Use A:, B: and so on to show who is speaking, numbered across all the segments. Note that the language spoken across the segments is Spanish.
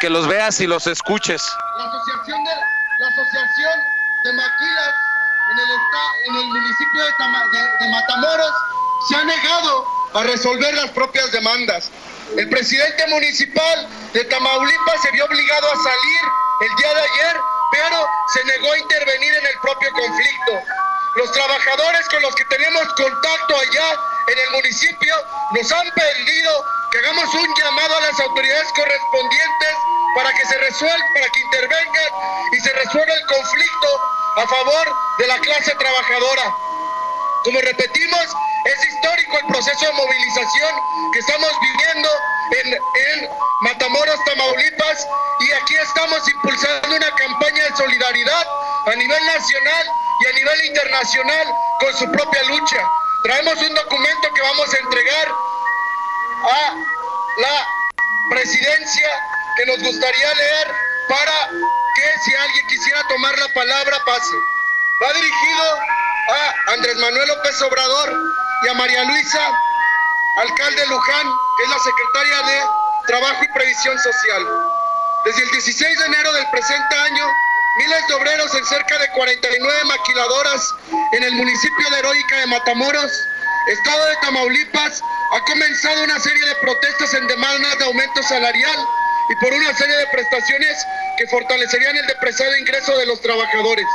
A: que los veas y los escuches.
B: La asociación de maquilas en el municipio de Matamoros se ha negado a resolver las propias demandas. El presidente municipal de Tamaulipas se vio obligado a salir el día de ayer, pero se negó a intervenir en el propio conflicto. Los trabajadores con los que tenemos contacto allá en el municipio nos han pedido que hagamos un llamado a las autoridades correspondientes para que se resuelva, para que intervengan y se resuelva el conflicto a favor de la clase trabajadora. Como repetimos, es histórico el proceso de movilización que estamos viviendo en Matamoros, Tamaulipas, y aquí estamos impulsando una campaña de solidaridad a nivel nacional y a nivel internacional con su propia lucha. Traemos un documento que vamos a entregar a la presidencia que nos gustaría leer para que si alguien quisiera tomar la palabra pase. Va dirigido a Andrés Manuel López Obrador y a María Luisa, alcalde Luján, que es la secretaria de Trabajo y Previsión Social. Desde el 16 de enero del presente año, miles de obreros en cerca de 49 maquiladoras en el municipio de Heroica de Matamoros, estado de Tamaulipas, ha comenzado una serie de protestas en demandas de aumento salarial y por una serie de prestaciones que fortalecerían el depreciado ingreso de los trabajadores.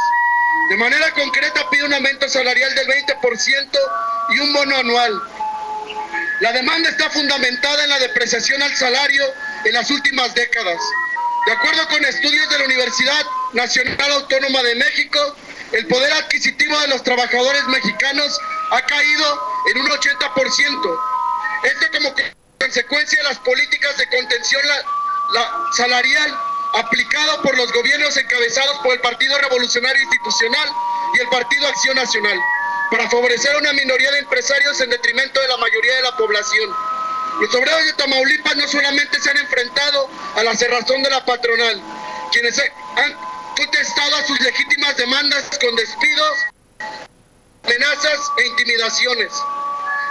B: De manera concreta pide un aumento salarial del 20% y un bono anual. La demanda está fundamentada en la depreciación al salario en las últimas décadas. De acuerdo con estudios de la Universidad Nacional Autónoma de México, el poder adquisitivo de los trabajadores mexicanos ha caído en un 80%. Esto como consecuencia de las políticas de contención salarial aplicado por los gobiernos encabezados por el Partido Revolucionario Institucional y el Partido Acción Nacional, para favorecer a una minoría de empresarios en detrimento de la mayoría de la población. Los obreros de Tamaulipas no solamente se han enfrentado a la cerrazón de la patronal, quienes han contestado a sus legítimas demandas con despidos, amenazas e intimidaciones.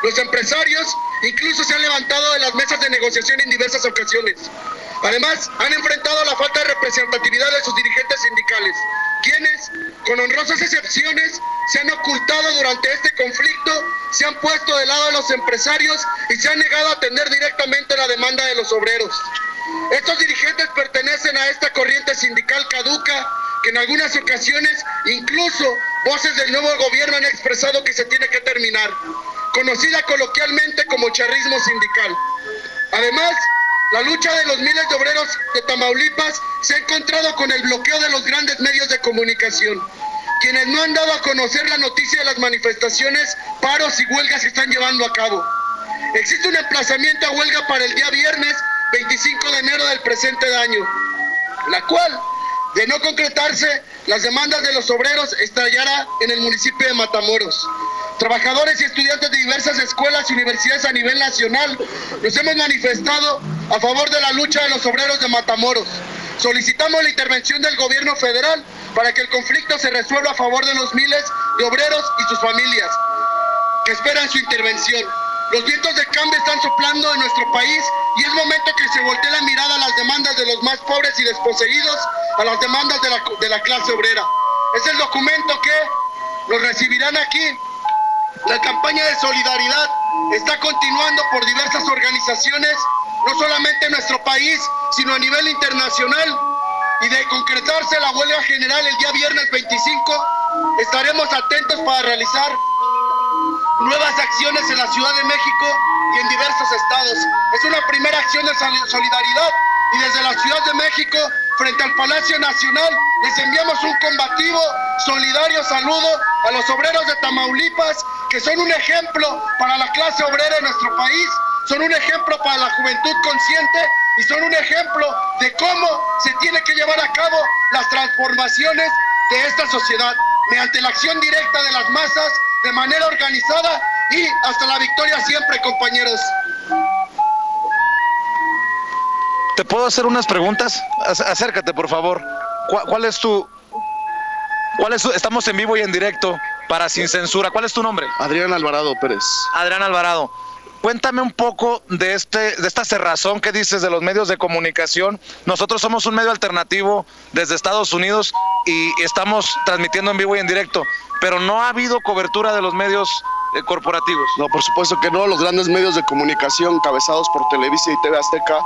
B: Los empresarios incluso se han levantado de las mesas de negociación en diversas ocasiones. Además, han enfrentado la falta de representatividad de sus dirigentes sindicales, quienes, con honrosas excepciones, se han ocultado durante este conflicto, se han puesto del lado de los empresarios y se han negado a atender directamente la demanda de los obreros. Estos dirigentes pertenecen a esta corriente sindical caduca, que en algunas ocasiones, incluso voces del nuevo gobierno han expresado que se tiene que terminar, conocida coloquialmente como charrismo sindical. Además, la lucha de los miles de obreros de Tamaulipas se ha encontrado con el bloqueo de los grandes medios de comunicación, quienes no han dado a conocer la noticia de las manifestaciones, paros y huelgas que están llevando a cabo. Existe un emplazamiento a huelga para el día viernes 25 de enero del presente año, la cual, de no concretarse, las demandas de los obreros estallará en el municipio de Matamoros. Trabajadores y estudiantes de diversas escuelas y universidades a nivel nacional nos hemos manifestado a favor de la lucha de los obreros de Matamoros. Solicitamos la intervención del gobierno federal para que el conflicto se resuelva a favor de los miles de obreros y sus familias que esperan su intervención. Los vientos de cambio están soplando en nuestro país y es momento que se voltee la mirada a las demandas de los más pobres y desposeídos, a las demandas de la clase obrera. Es el documento que lo recibirán aquí. La campaña de solidaridad está continuando por diversas organizaciones, no solamente en nuestro país, sino a nivel internacional. Y de concretarse la huelga general el día viernes 25, estaremos atentos para realizar nuevas acciones en la Ciudad de México y en diversos estados. Es una primera acción de solidaridad y desde la Ciudad de México, frente al Palacio Nacional, les enviamos un combativo, solidario saludo a los obreros de Tamaulipas, que son un ejemplo para la clase obrera de nuestro país, son un ejemplo para la juventud consciente y son un ejemplo de cómo se tiene que llevar a cabo las transformaciones de esta sociedad, mediante la acción directa de las masas, de manera organizada y hasta la victoria siempre, compañeros.
A: ¿Te puedo hacer unas preguntas? Acércate, por favor. ¿Cuál es tu...? Estamos en vivo y en directo para Sin Censura. ¿Cuál es tu nombre?
C: Adrián Alvarado Pérez.
A: Adrián Alvarado. Cuéntame un poco de esta cerrazón que dices de los medios de comunicación. Nosotros somos un medio alternativo desde Estados Unidos y estamos transmitiendo en vivo y en directo, pero no ha habido cobertura de los medios corporativos.
C: No, por supuesto que no. Los grandes medios de comunicación encabezados por Televisa y TV Azteca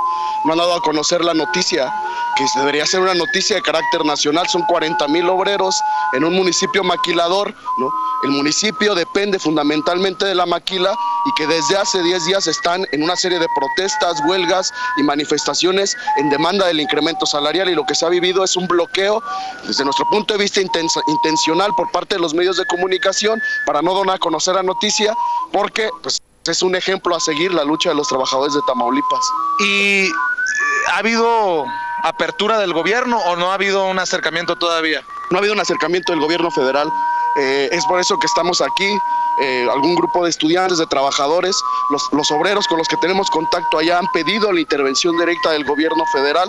C: no han dado a conocer la noticia, que debería ser una noticia de carácter nacional. Son 40,000 obreros en un municipio maquilador, ¿no? El municipio depende fundamentalmente de la maquila y que desde hace 10 días están en una serie de protestas, huelgas y manifestaciones en demanda del incremento salarial, y lo que se ha vivido es un bloqueo desde nuestro punto de vista intencional por parte de los medios de comunicación para no dar a conocer la noticia, porque pues es un ejemplo a seguir la lucha de los trabajadores de Tamaulipas.
A: ¿Y ha habido apertura del gobierno o no ha habido un acercamiento todavía?
C: No ha habido un acercamiento del gobierno federal. Es por eso que estamos aquí, algún grupo de estudiantes, de trabajadores, los obreros con los que tenemos contacto allá han pedido la intervención directa del gobierno federal,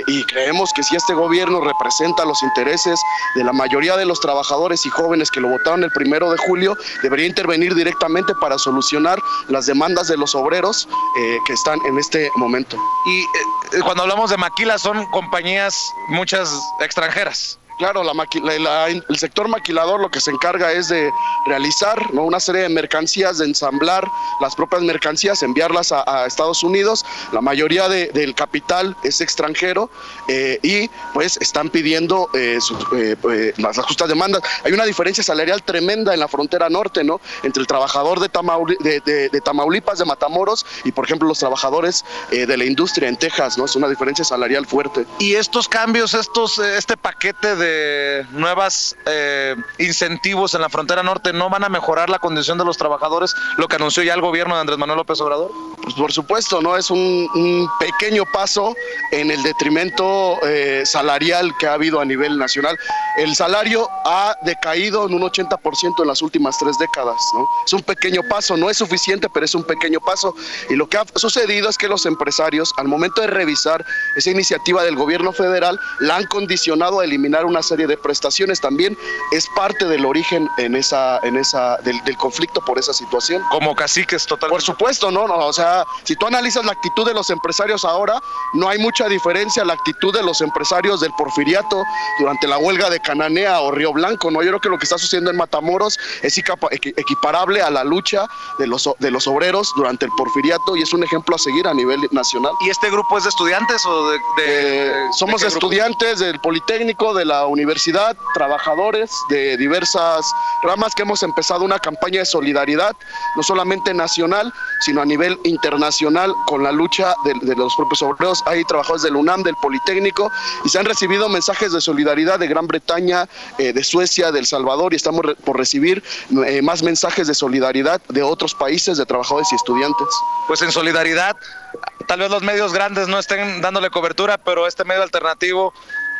C: y creemos que si este gobierno representa los intereses de la mayoría de los trabajadores y jóvenes que lo votaron el 1 de julio, debería intervenir directamente para solucionar las demandas de los obreros que están en este momento.
A: Y cuando hablamos de maquilas son compañías muchas extranjeras.
C: Claro, el sector maquilador lo que se encarga es de realizar, ¿no?, una serie de mercancías, de ensamblar las propias mercancías, enviarlas a Estados Unidos. La mayoría del capital es extranjero, y pues están pidiendo las justas demandas. Hay una diferencia salarial tremenda en la frontera norte, ¿no?, entre el trabajador de Tamaulipas, de Matamoros, y por ejemplo los trabajadores de la industria en Texas, ¿no? Es una diferencia salarial fuerte.
A: Y estos cambios, este paquete de nuevas incentivos en la frontera norte, ¿no van a mejorar la condición de los trabajadores, lo que anunció ya el gobierno de Andrés Manuel López Obrador?
C: Pues por supuesto, ¿no? Es un pequeño paso en el detrimento salarial que ha habido a nivel nacional. El salario ha decaído en un 80% en las últimas 3 décadas, ¿no? Es un pequeño paso, no es suficiente, pero es un pequeño paso. Y lo que ha sucedido es que los empresarios, al momento de revisar esa iniciativa del gobierno federal, la han condicionado a eliminar una serie de prestaciones. También es parte del origen del conflicto por esa situación.
A: Como caciques totalmente.
C: Por supuesto, ¿no? O sea, si tú analizas la actitud de los empresarios ahora, no hay mucha diferencia a la actitud de los empresarios del Porfiriato durante la huelga de Cananea o Río Blanco, ¿no? Yo creo que lo que está sucediendo en Matamoros es equiparable a la lucha de los obreros durante el Porfiriato, y es un ejemplo a seguir a nivel nacional.
A: ¿Y este grupo es de estudiantes o
C: somos estudiantes del Politécnico, de la universidad, trabajadores de diversas ramas, que hemos empezado una campaña de solidaridad, no solamente nacional, sino a nivel internacional, con la lucha de los propios obreros. Hay trabajadores del UNAM, del Politécnico, y se han recibido mensajes de solidaridad de Gran Bretaña, de Suecia, de El Salvador, y estamos por recibir más mensajes de solidaridad de otros países, de trabajadores y estudiantes.
A: Pues en solidaridad, tal vez los medios grandes no estén dándole cobertura, pero este medio alternativo,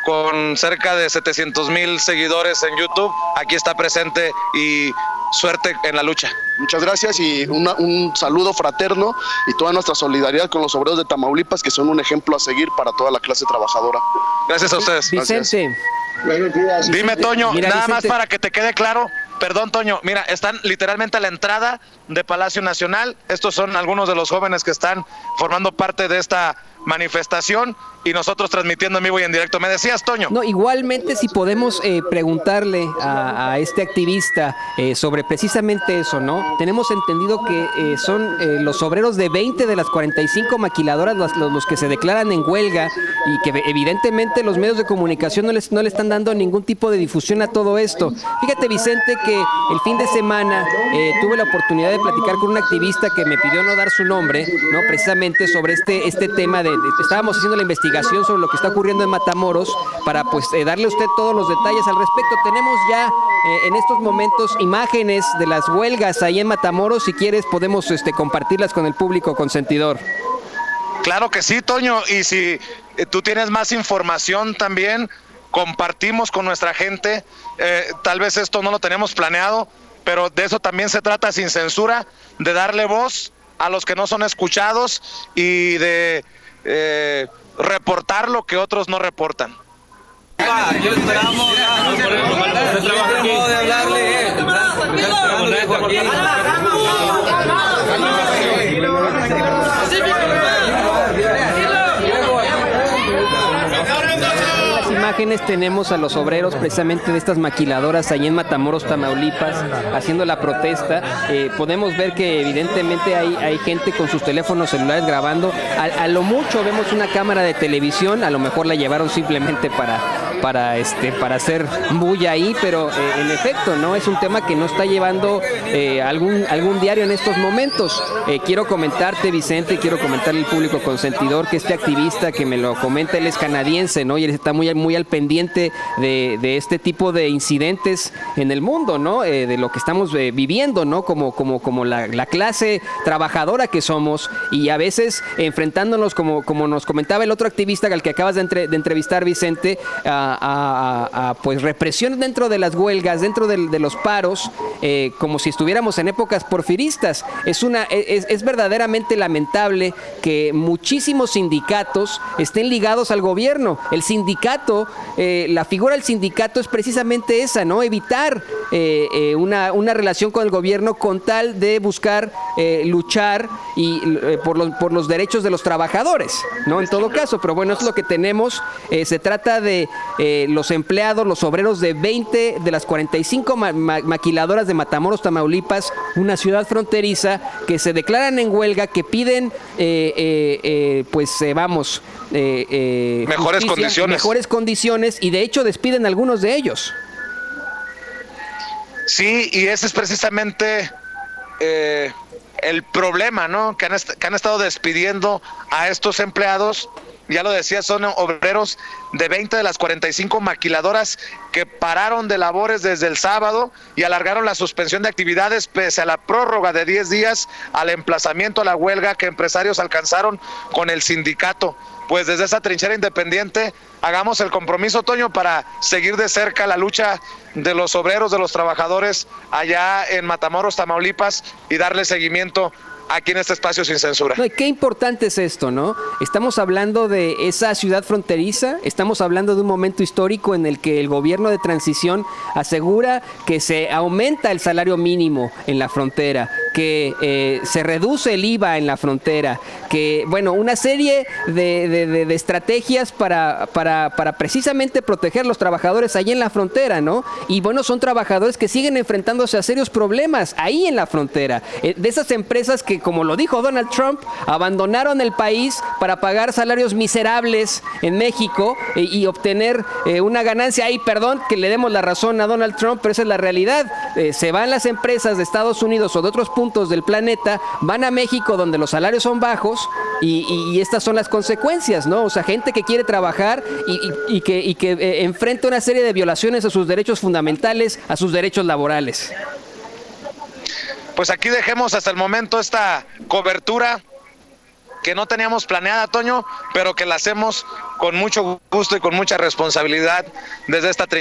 A: con cerca de 700,000 seguidores en YouTube, aquí está presente, y suerte en la lucha.
C: Muchas gracias, y un saludo fraterno y toda nuestra solidaridad con los obreros de Tamaulipas, que son un ejemplo a seguir para toda la clase trabajadora.
A: Gracias a ustedes.
D: Vicente.
C: Gracias.
A: Dime, Toño,
D: Mira,
A: nada
D: Vicente,
A: más para que te quede claro. Perdón, Toño, mira, están literalmente a la entrada de Palacio Nacional. Estos son algunos de los jóvenes que están formando parte de esta manifestación, y nosotros transmitiendo en vivo y en directo. ¿Me decías, Toño?
D: No, igualmente, si podemos preguntarle a este activista sobre precisamente eso, ¿no? Tenemos entendido que son los obreros de 20 de las 45 maquiladoras los que se declaran en huelga, y que evidentemente los medios de comunicación no le están dando ningún tipo de difusión a todo esto. Fíjate, Vicente, que el fin de semana tuve la oportunidad de platicar con un activista que me pidió no dar su nombre, ¿no? Precisamente sobre este tema estábamos haciendo la investigación sobre lo que está ocurriendo en Matamoros, para pues darle a usted todos los detalles al respecto. Tenemos ya en estos momentos imágenes de las huelgas ahí en Matamoros. Si quieres podemos compartirlas con el público consentidor.
A: Claro que sí, Toño, y si tú tienes más información también, compartimos con nuestra gente. Tal vez esto no lo tenemos planeado, pero de eso también se trata Sin Censura, de darle voz a los que no son escuchados y de reportar lo que otros no reportan.
E: Yo esperamos de hablarle.
D: Imágenes tenemos a los obreros precisamente de estas maquiladoras allí en Matamoros, Tamaulipas, haciendo la protesta. Podemos ver que evidentemente hay gente con sus teléfonos celulares grabando. A lo mucho vemos una cámara de televisión, a lo mejor la llevaron simplemente para hacer bulla ahí, pero en efecto, ¿no? Es un tema que no está llevando algún diario en estos momentos. Quiero comentarte, Vicente, quiero comentarle al público consentidor que este activista que me lo comenta, él es canadiense, ¿no? Y él está muy al pendiente de este tipo de incidentes en el mundo, ¿no? De lo que estamos viviendo, ¿no? Como la clase trabajadora que somos, y a veces enfrentándonos, como nos comentaba el otro activista al que acabas de entrevistar, Vicente, pues represión dentro de las huelgas, dentro de los paros, como si estuviéramos en épocas porfiristas. Es verdaderamente lamentable que muchísimos sindicatos estén ligados al gobierno. El sindicato, la figura del sindicato es precisamente esa, ¿no? Evitar una relación con el gobierno con tal de buscar luchar por los derechos de los trabajadores, ¿no? En todo caso, pero bueno, es lo que tenemos. Se trata de los empleados, los obreros de 20 de las 45 maquiladoras de Matamoros, Tamaulipas, una ciudad fronteriza, que se declaran en huelga, que piden mejores condiciones, y de hecho despiden a algunos de ellos.
A: Sí, y ese es precisamente el problema, ¿no? Que han estado despidiendo a estos empleados. Ya lo decía, son obreros de 20 de las 45 maquiladoras que pararon de labores desde el sábado y alargaron la suspensión de actividades pese a la prórroga de 10 días al emplazamiento a la huelga que empresarios alcanzaron con el sindicato. Pues desde esa trinchera independiente hagamos el compromiso, Toño, para seguir de cerca la lucha de los obreros, de los trabajadores allá en Matamoros, Tamaulipas, y darle seguimiento aquí en este espacio sin censura.
D: No, qué importante es esto, ¿no? Estamos hablando de esa ciudad fronteriza, estamos hablando de un momento histórico en el que el gobierno de transición asegura que se aumenta el salario mínimo en la frontera, que se reduce el IVA en la frontera, que, bueno, una serie de estrategias para precisamente proteger a los trabajadores ahí en la frontera, ¿no? Y bueno, son trabajadores que siguen enfrentándose a serios problemas ahí en la frontera, de esas empresas que, como lo dijo Donald Trump, abandonaron el país para pagar salarios miserables en México y obtener una ganancia. Ahí, perdón que le demos la razón a Donald Trump, pero esa es la realidad. Se van las empresas de Estados Unidos o de otros puntos del planeta, van a México donde los salarios son bajos y estas son las consecuencias, ¿no? O sea, gente que quiere trabajar y que enfrenta una serie de violaciones a sus derechos fundamentales, a sus derechos laborales.
A: Pues aquí dejemos hasta el momento esta cobertura que no teníamos planeada, Toño, pero que la hacemos con mucho gusto y con mucha responsabilidad desde esta trinchera.